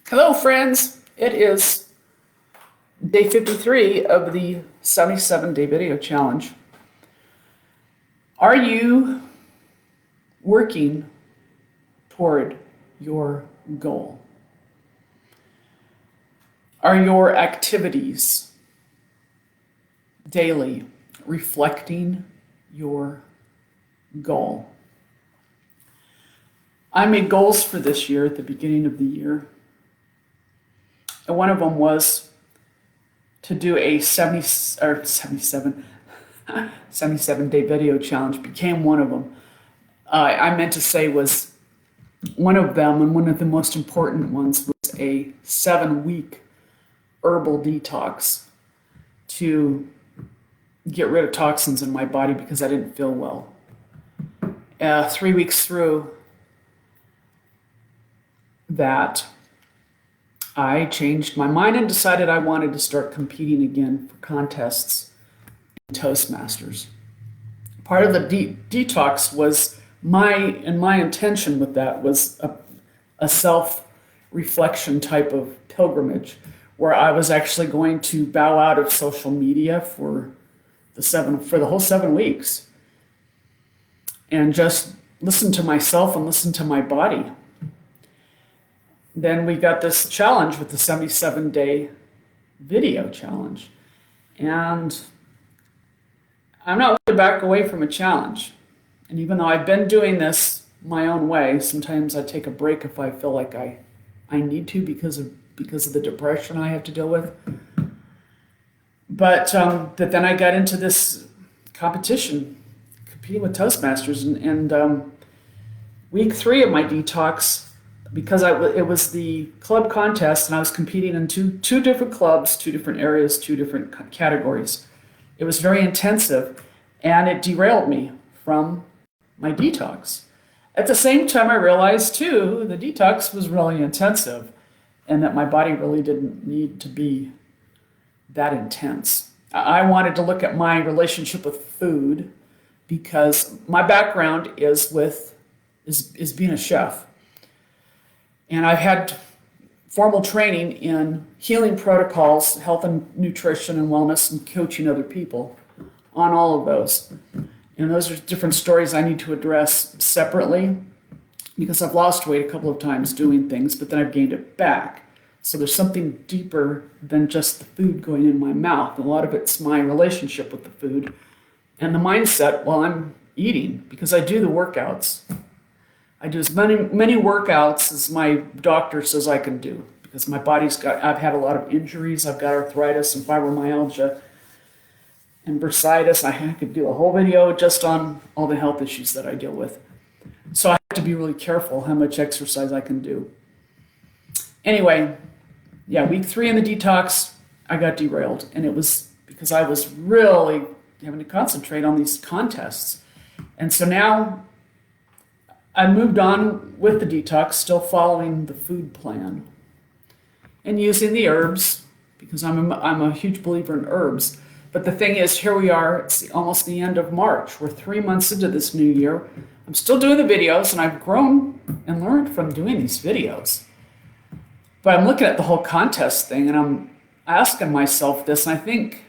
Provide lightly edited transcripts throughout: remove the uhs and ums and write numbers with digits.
Hello, friends. It is day 53 of the 77-day video challenge. Are you working toward your goal? Are your activities daily reflecting your goal? I made goals for this year at the beginning of the year. And one of them was to do a 77-day video challenge. Became one of them. I meant to say was one of them, and one of the most important ones was a 7-week herbal detox to get rid of toxins in my body because I didn't feel well. 3 weeks through that, I changed my mind and decided I wanted to start competing again for contests in Toastmasters. Part of the detox was my intention with that was a self-reflection type of pilgrimage where I was actually going to bow out of social media for the whole 7 weeks and just listen to myself and listen to my body. Then we got this challenge with the 77-day video challenge. And I'm not going to back away from a challenge. And even though I've been doing this my own way, sometimes I take a break if I feel like I need to because of the depression I have to deal with. But then I got into this competition, competing with Toastmasters. And week 3 of my detox, because it was the club contest and I was competing in two different clubs, 2 different areas, 2 different categories. It was very intensive and it derailed me from my detox. At the same time, I realized too, the detox was really intensive and that my body really didn't need to be that intense. I wanted to look at my relationship with food because my background is being a chef. And I've had formal training in healing protocols, health and nutrition and wellness, and coaching other people on all of those. And those are different stories I need to address separately because I've lost weight a couple of times doing things, but then I've gained it back. So there's something deeper than just the food going in my mouth. A lot of it's my relationship with the food and the mindset while I'm eating because I do the workouts. I do as many workouts as my doctor says I can do because my I've had a lot of injuries. I've got arthritis and fibromyalgia and bursitis. I could do a whole video just on all the health issues that I deal with. So I have to be really careful how much exercise I can do. Anyway, week 3 in the detox, I got derailed. And it was because I was really having to concentrate on these contests. And so now I moved on with the detox, still following the food plan and using the herbs because I'm a huge believer in herbs. But the thing is, here we are, it's almost the end of March. We're 3 months into this new year. I'm still doing the videos and I've grown and learned from doing these videos. But I'm looking at the whole contest thing and I'm asking myself this, and I think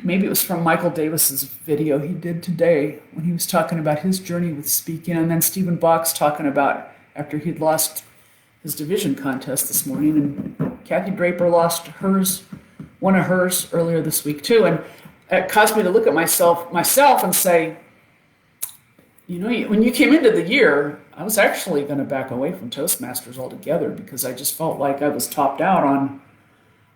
maybe it was from Michael Davis's video he did today when he was talking about his journey with speaking, and then Stephen Bach's talking about after he'd lost his division contest this morning, and Kathy Draper lost one of hers earlier this week too, and it caused me to look at myself and say, when you came into the year, I was actually going to back away from Toastmasters altogether because I just felt like I was topped out on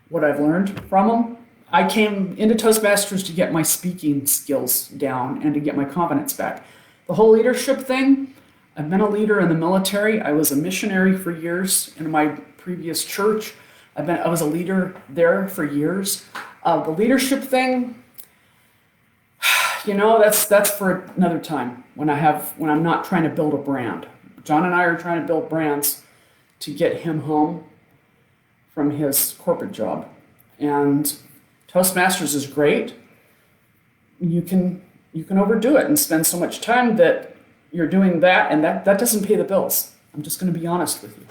what I've learned from them. I came into Toastmasters to get my speaking skills down and to get my confidence back. The whole leadership thing, I've been a leader in the military. I was a missionary for years in my previous church. I was a leader there for years. The leadership thing, that's for another time when I'm not trying to build a brand. John and I are trying to build brands to get him home from his corporate job. And Toastmasters is great. You can overdo it and spend so much time that you're doing that, and that doesn't pay the bills. I'm just going to be honest with you.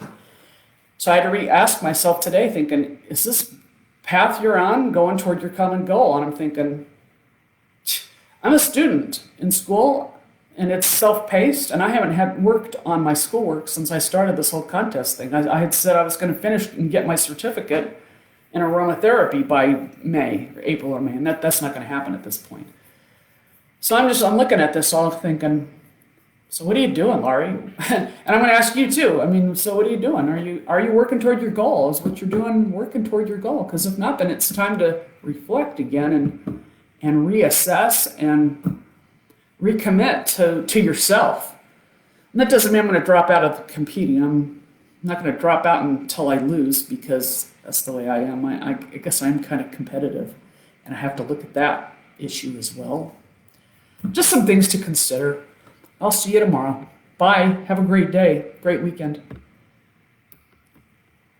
So I had to re-ask myself today, thinking, is this path you're on going toward your common goal? And I'm thinking, I'm a student in school and it's self-paced, and I haven't had worked on my schoolwork since I started this whole contest thing. I had said I was going to finish and get my certificate in aromatherapy by May or April or May, and that's not going to happen at this point. So I'm looking at this all thinking, so what are you doing, Laurie? And I'm going to ask you too. I mean, so what are you doing? Are you working toward your goal? Is what you're doing working toward your goal? Because if not, then it's time to reflect again and reassess and recommit to yourself. And that doesn't mean I'm going to drop out of competing. I'm not going to drop out until I lose, because that's the way I am. I guess I'm kind of competitive, and I have to look at that issue as well. Just some things to consider. I'll see you tomorrow. Bye. Have a great day. Great weekend.